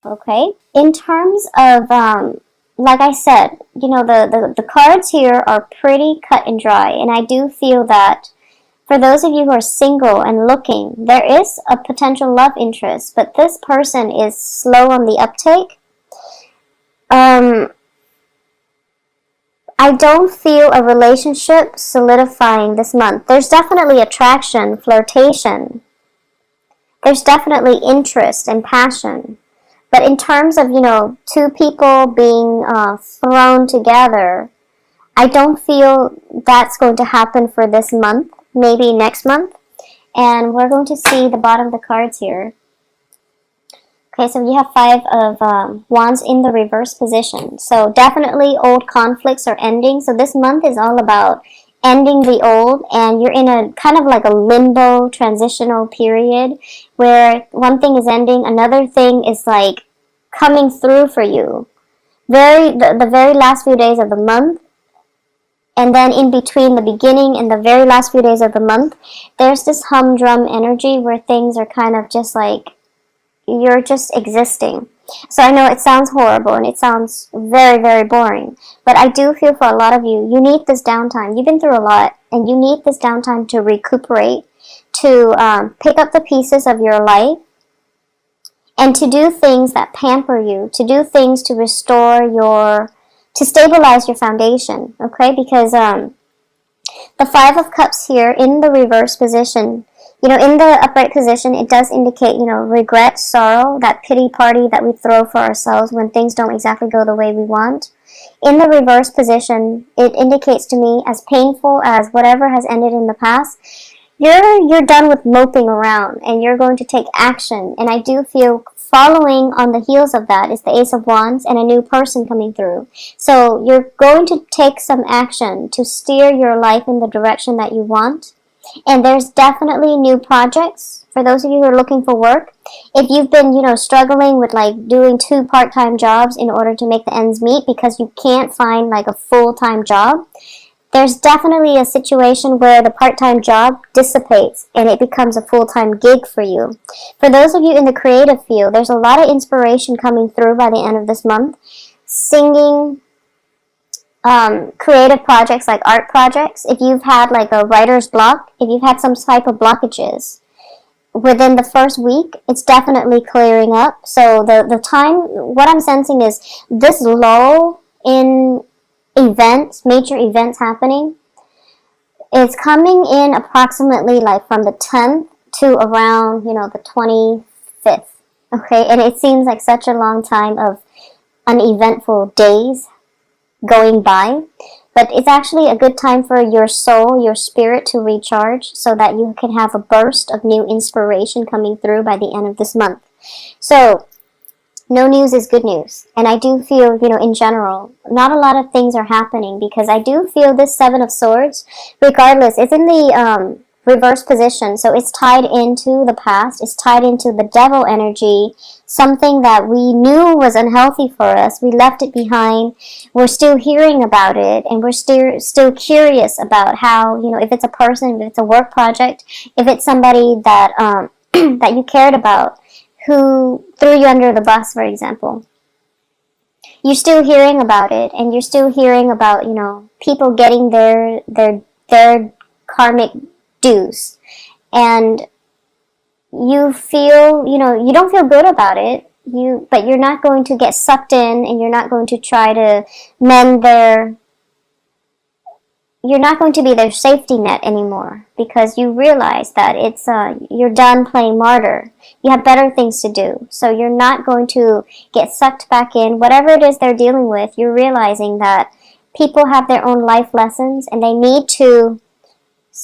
Okay? In terms of, like I said, the cards here are pretty cut and dry, and I do feel that for those of you who are single and looking, there is a potential love interest, but this person is slow on the uptake. I don't feel a relationship solidifying this month. There's definitely attraction, flirtation. There's definitely interest and passion. But in terms of, two people being thrown together, I don't feel that's going to happen for this month. Maybe next month. And we're going to see the bottom of the cards here. Okay, so you have 5 of Wands in the reverse position. So definitely old conflicts are ending. So this month is all about ending the old, and you're in a kind of like a limbo transitional period where one thing is ending, another thing is like coming through for you. The very last few days of the month, and then in between the beginning and the very last few days of the month, there's this humdrum energy where things are kind of just like you're just existing. So I know it sounds horrible and it sounds very, very boring, but I do feel for a lot of you, you need this downtime. You've been through a lot, and you need this downtime to recuperate, to pick up the pieces of your life, and to do things that pamper you, to do things to restore to stabilize your foundation, okay? Because the 5 of Cups here in the reverse position, in the upright position, it does indicate, regret, sorrow, that pity party that we throw for ourselves when things don't exactly go the way we want. In the reverse position, it indicates to me, as painful as whatever has ended in the past, you're done with moping around, and you're going to take action. And I do feel following on the heels of that is the Ace of Wands and a new person coming through. So you're going to take some action to steer your life in the direction that you want. And there's definitely new projects for those of you who are looking for work. If you've been, struggling with like doing 2 part-time jobs in order to make the ends meet because you can't find like a full-time job, there's definitely a situation where the part-time job dissipates and it becomes a full-time gig for you. For those of you in the creative field, there's a lot of inspiration coming through by the end of this month. Singing, creative projects like art projects. If you've had like a writer's block, if you've had some type of blockages within the first week, it's definitely clearing up. So the time, what I'm sensing is this lull in events, major events happening, is coming in approximately like from the 10th to around, the 25th. Okay, and it seems like such a long time of uneventful days going by, but it's actually a good time for your soul, your spirit to recharge so that you can have a burst of new inspiration coming through by the end of this month. So no news is good news, and I do feel, in general, not a lot of things are happening, because I do feel this 7 of Swords, regardless, it's in the reverse position, so it's tied into the past, it's tied into the devil energy, something that we knew was unhealthy for us, we left it behind, we're still hearing about it, and we're still curious about how, if it's a person, if it's a work project, if it's somebody that, that you cared about, who threw you under the bus, for example. You're still hearing about it, and you're still hearing about, people getting their karmic dues. And you feel, you don't feel good about it, but you're not going to get sucked in, and you're not going to try to you're not going to be their safety net anymore, because you realize that you're done playing martyr. You have better things to do. So you're not going to get sucked back in. Whatever it is they're dealing with, you're realizing that people have their own life lessons, and they need to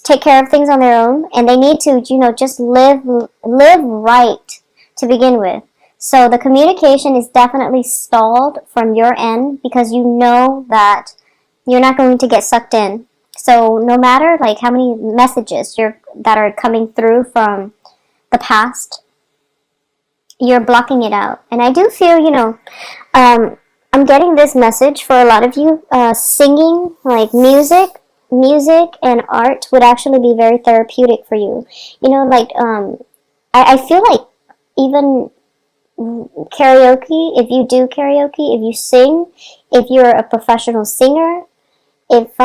take care of things on their own, and they need to, just live right to begin with. So the communication is definitely stalled from your end, because you know that you're not going to get sucked in. So no matter like how many messages that are coming through from the past, you're blocking it out. And I do feel, I'm getting this message for a lot of you. Singing, like music and art would actually be very therapeutic for you. I feel like even karaoke, if you do karaoke, if you sing, if you're a professional singer, if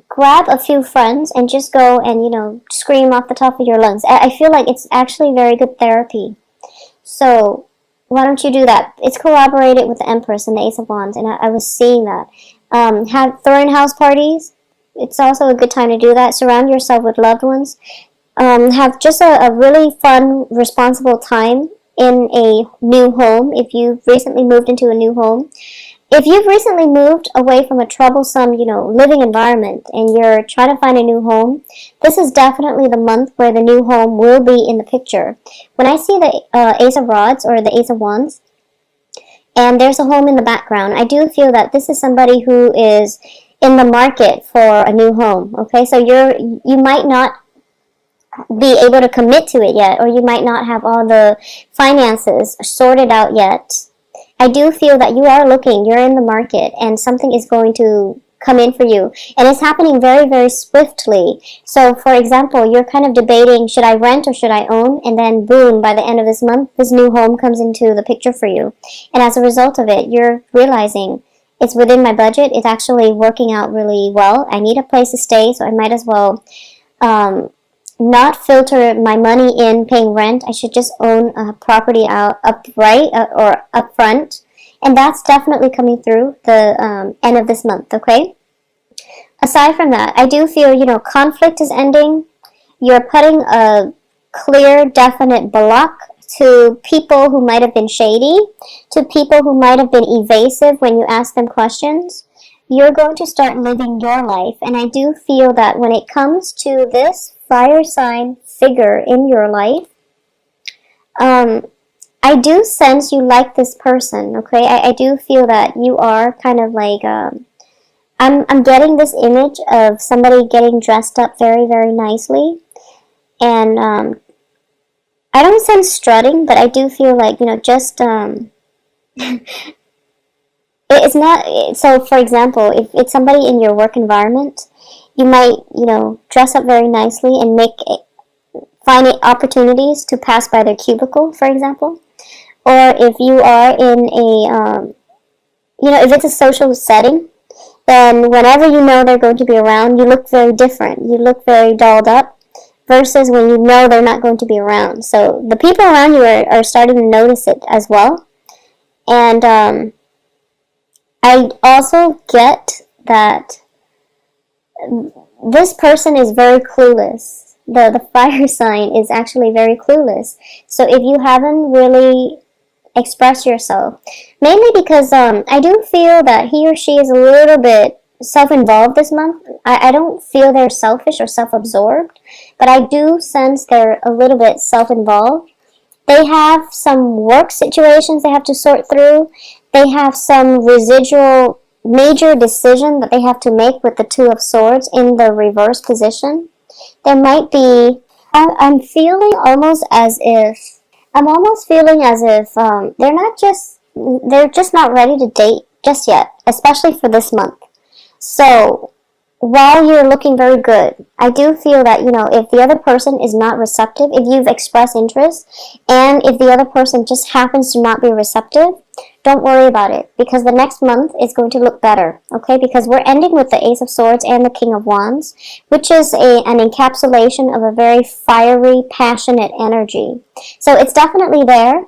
grab a few friends and just go and, scream off the top of your lungs. I feel like it's actually very good therapy. So why don't you do that? It's corroborated with the Empress and the Ace of Wands, and I was seeing that. Throwing house parties. It's also a good time to do that. Surround yourself with loved ones. Have just a really fun, responsible time in a new home. If you've recently moved into a new home, if you've recently moved away from a troublesome, living environment and you're trying to find a new home, this is definitely the month where the new home will be in the picture. When I see the Ace of Rods or the Ace of Wands, and there's a home in the background, I do feel that this is somebody who is in the market for a new home. Okay, so you might not be able to commit to it yet, or you might not have all the finances sorted out yet. I do feel that you are looking, you're in the market, and something is going to come in for you. And it's happening very, very swiftly. So, for example, you're kind of debating, should I rent or should I own? And then, boom, by the end of this month, this new home comes into the picture for you. And as a result of it, you're realizing, it's within my budget, it's actually working out really well. I need a place to stay, so I might as well not filter my money in paying rent. I should just own a property upright or up front. And that's definitely coming through the end of this month, okay? Aside from that, I do feel, conflict is ending. You're putting a clear, definite block to people who might have been shady, to people who might have been evasive when you ask them questions. You're going to start living your life. And I do feel that when it comes to this fire sign figure in your life, I do sense you like this person, okay? I do feel that you are kind of like, I'm getting this image of somebody getting dressed up very, very nicely. And I don't sense strutting, but I do feel like, just, it's not, so for example, if it's somebody in your work environment, you might, dress up very nicely and find opportunities to pass by their cubicle, for example. Or if you are in a, if it's a social setting, then whenever you know they're going to be around, you look very different. You look very dolled up versus when you know they're not going to be around. So the people around you are starting to notice it as well. And I also get that this person is very clueless. The fire sign is actually very clueless. So if you haven't really expressed yourself, mainly because I do feel that he or she is a little bit self-involved this month. I don't feel they're selfish or self-absorbed, but I do sense they're a little bit self-involved. They have some work situations they have to sort through. They have some residual major decision that they have to make with the Two of Swords in the reverse position. There might be, I'm feeling almost as if, they're just not ready to date just yet, especially for this month. So, while you're looking very good, I do feel that, if the other person is not receptive, if you've expressed interest, and if the other person just happens to not be receptive, don't worry about it, because the next month is going to look better, okay? Because we're ending with the Ace of Swords and the King of Wands, which is an encapsulation of a very fiery, passionate energy. So it's definitely there,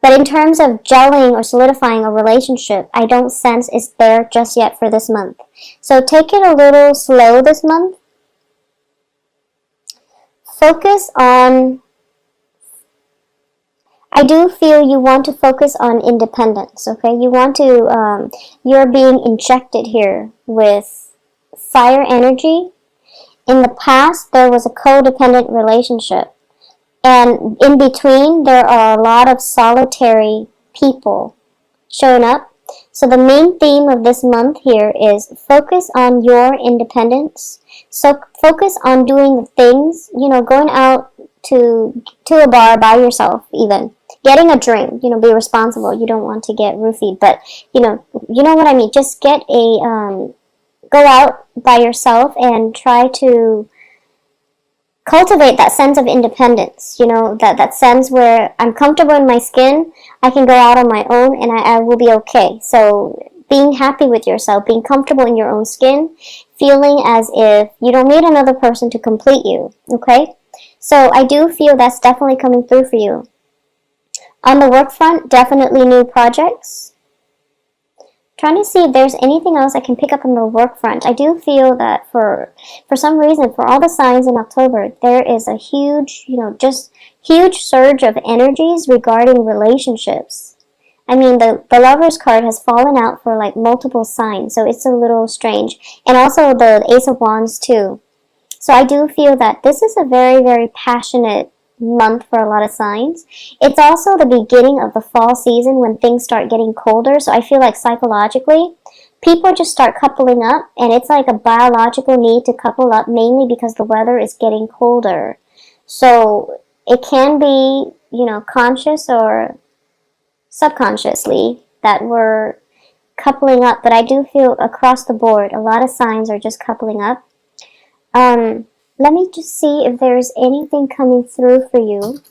but in terms of gelling or solidifying a relationship, I don't sense it's there just yet for this month. So take it a little slow this month. Focus on, I do feel you want to focus on independence, okay? You want to, you're being injected here with fire energy. In the past, there was a codependent relationship. And in between, there are a lot of solitary people showing up. So the main theme of this month here is focus on your independence. So focus on doing the things, going out to a bar by yourself even. Getting a drink, be responsible. You don't want to get roofied, but, you know what I mean. Just get go out by yourself and try to cultivate that sense of independence, that sense where I'm comfortable in my skin, I can go out on my own, and I will be okay. So being happy with yourself, being comfortable in your own skin, feeling as if you don't need another person to complete you, okay? So I do feel that's definitely coming through for you. On the work front, definitely new projects. Trying to see if there's anything else I can pick up on the work front. I do feel that for some reason, for all the signs in October, there is a huge, just huge surge of energies regarding relationships. I mean, the Lover's card has fallen out for like multiple signs, so it's a little strange. And also the Ace of Wands too. So I do feel that this is a very, very passionate month for a lot of signs. It's also the beginning of the fall season when things start getting colder. So I feel like psychologically, people just start coupling up, and it's like a biological need to couple up, mainly because the weather is getting colder. So it can be, conscious or subconsciously that we're coupling up, but I do feel across the board, a lot of signs are just coupling up. Let me just see if there's anything coming through for you.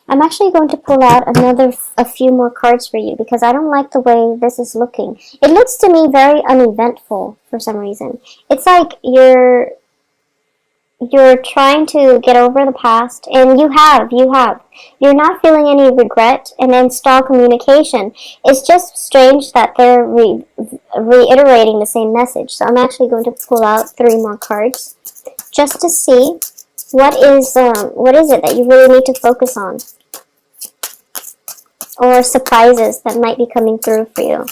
I'm actually going to pull out a few more cards for you because I don't like the way this is looking. It looks to me very uneventful for some reason. It's like you're trying to get over the past, and you have. You're not feeling any regret and install communication. It's just strange that they're reiterating the same message. So I'm actually going to pull out 3 more cards just to see what is it that you really need to focus on, or surprises that might be coming through for you.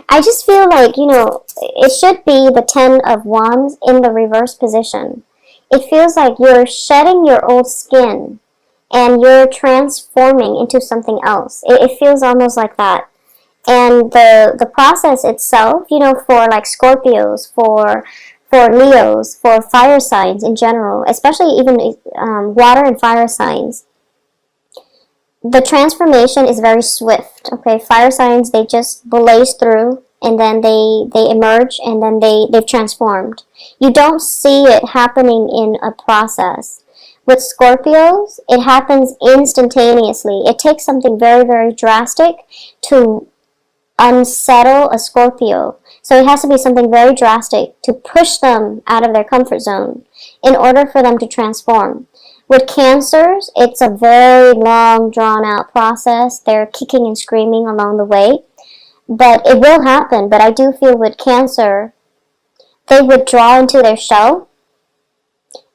I just feel like, it should be the 10 of Wands in the reverse position. It feels like you're shedding your old skin and you're transforming into something else. It feels almost like that. And the process itself, for like Scorpios, for Leos, for fire signs in general, especially even water and fire signs, the transformation is very swift. Okay, fire signs, they just blaze through, and then they emerge, and then they've transformed. You don't see it happening in a process. With Scorpios, it happens instantaneously. It takes something very, very drastic to unsettle a Scorpio. So it has to be something very drastic to push them out of their comfort zone in order for them to transform. With Cancers, it's a very long, drawn-out process. They're kicking and screaming along the way. But it will happen. But I do feel with Cancer, they withdraw into their shell.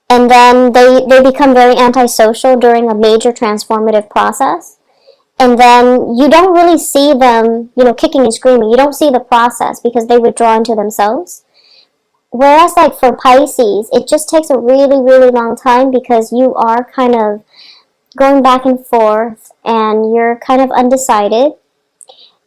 And then they become very antisocial during a major transformative process. And then you don't really see them, kicking and screaming. You don't see the process because they withdraw into themselves. Whereas like for Pisces, it just takes a really, really long time because you are kind of going back and forth and you're kind of undecided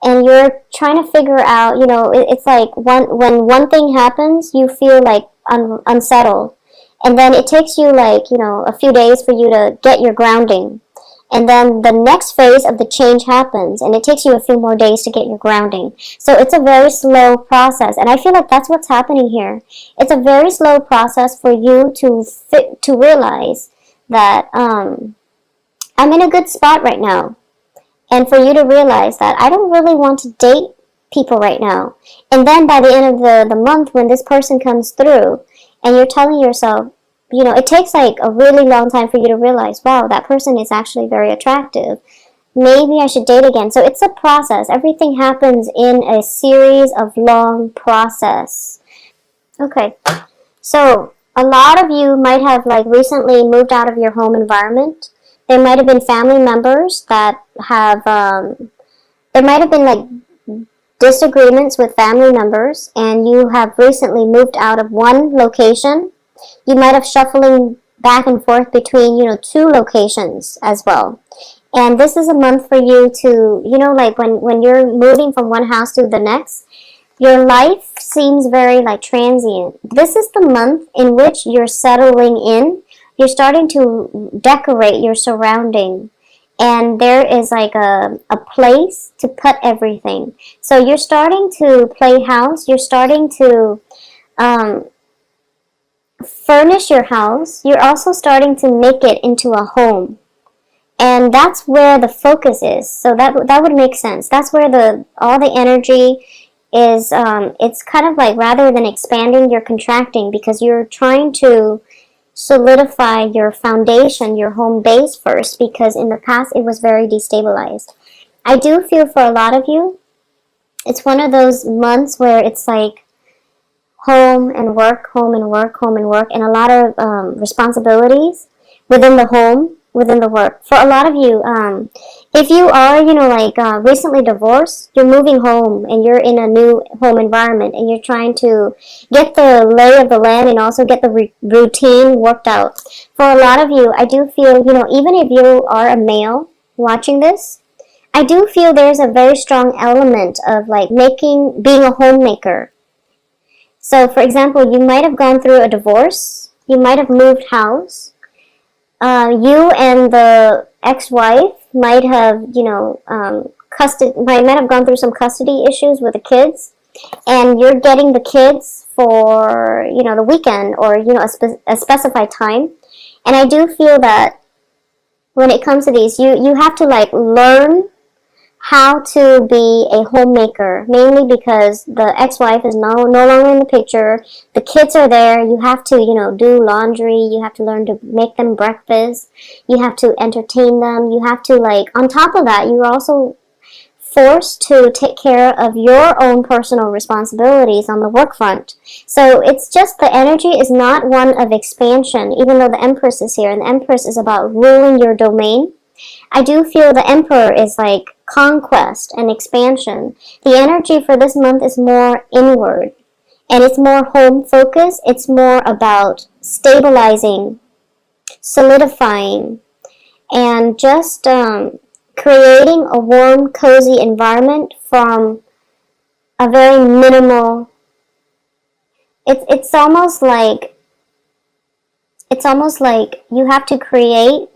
and you're trying to figure out, it's like when one thing happens, you feel like unsettled. And then it takes you like, a few days for you to get your grounding. And then the next phase of the change happens, and it takes you a few more days to get your grounding. So it's a very slow process, and I feel like that's what's happening here. It's a very slow process for you to realize that I'm in a good spot right now, and for you to realize that I don't really want to date people right now. And then by the end of the month, when this person comes through, and you're telling yourself, it takes like a really long time for you to realize, wow, that person is actually very attractive. Maybe I should date again. So it's a process. Everything happens in a series of long process. Okay, so a lot of you might have like recently moved out of your home environment. There might have been family members that have, there might have been like disagreements with family members, and you have recently moved out of one location. You might have shuffling back and forth between, 2 locations as well. And this is a month for you to, like when you're moving from one house to the next, your life seems very like transient. This is the month in which you're settling in. You're starting to decorate your surrounding. And there is like a place to put everything. So you're starting to play house. You're starting to furnish your house, you're also starting to make it into a home. And that's where the focus is. So that would make sense. That's where all the energy is. It's kind of like, rather than expanding, you're contracting, because you're trying to solidify your foundation, your home base first, because in the past it was very destabilized. I do feel for a lot of you, it's one of those months where it's like home and work, home and work, home and work, and a lot of responsibilities within the home, within the work. For a lot of you, if you are, recently divorced, you're moving home and you're in a new home environment and you're trying to get the lay of the land and also get the routine worked out. For a lot of you, I do feel, even if you are a male watching this, I do feel there's a very strong element of like being a homemaker. So, for example, you might have gone through a divorce, you might have moved house, you and the ex-wife might have, might have gone through some custody issues with the kids, and you're getting the kids for, the weekend or, a specified time. And I do feel that when it comes to these, you have to like learn how to be a homemaker, mainly because the ex-wife is no longer in the picture. The kids are there. You have to, do laundry. You have to learn to make them breakfast. You have to entertain them. You have to, on top of that, you're also forced to take care of your own personal responsibilities on the work front. So it's just, the energy is not one of expansion, even though the Empress is here, and the Empress is about ruling your domain. I do feel the Emperor is like conquest and expansion. The energy for this month is more inward, and it's more home focused. It's more about stabilizing, solidifying, and just creating a warm, cozy environment from a very minimal. It's almost like you have to create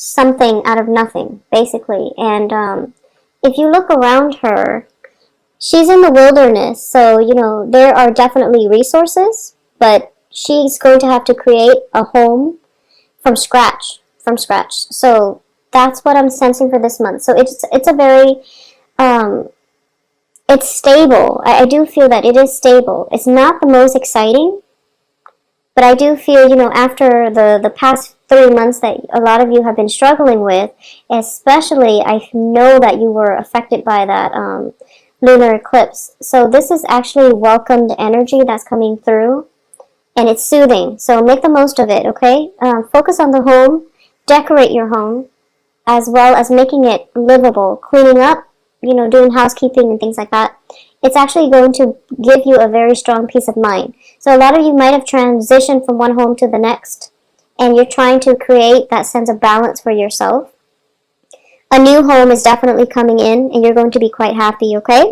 something out of nothing, basically. And if you look around her, she's in the wilderness, so there are definitely resources, but she's going to have to create a home from scratch. So that's what I'm sensing for this month. So it's a very it's stable. I do feel that it is stable. It's not the most exciting, but I do feel, after the past 3 months that a lot of you have been struggling with, especially I know that you were affected by that lunar eclipse. So this is actually welcomed energy that's coming through, and it's soothing. So make the most of it, okay? Focus on the home, decorate your home, as well as making it livable, cleaning up, doing housekeeping and things like that. It's actually going to give you a very strong peace of mind. So a lot of you might have transitioned from one home to the next, and you're trying to create that sense of balance for yourself. A new home is definitely coming in, and you're going to be quite happy, okay?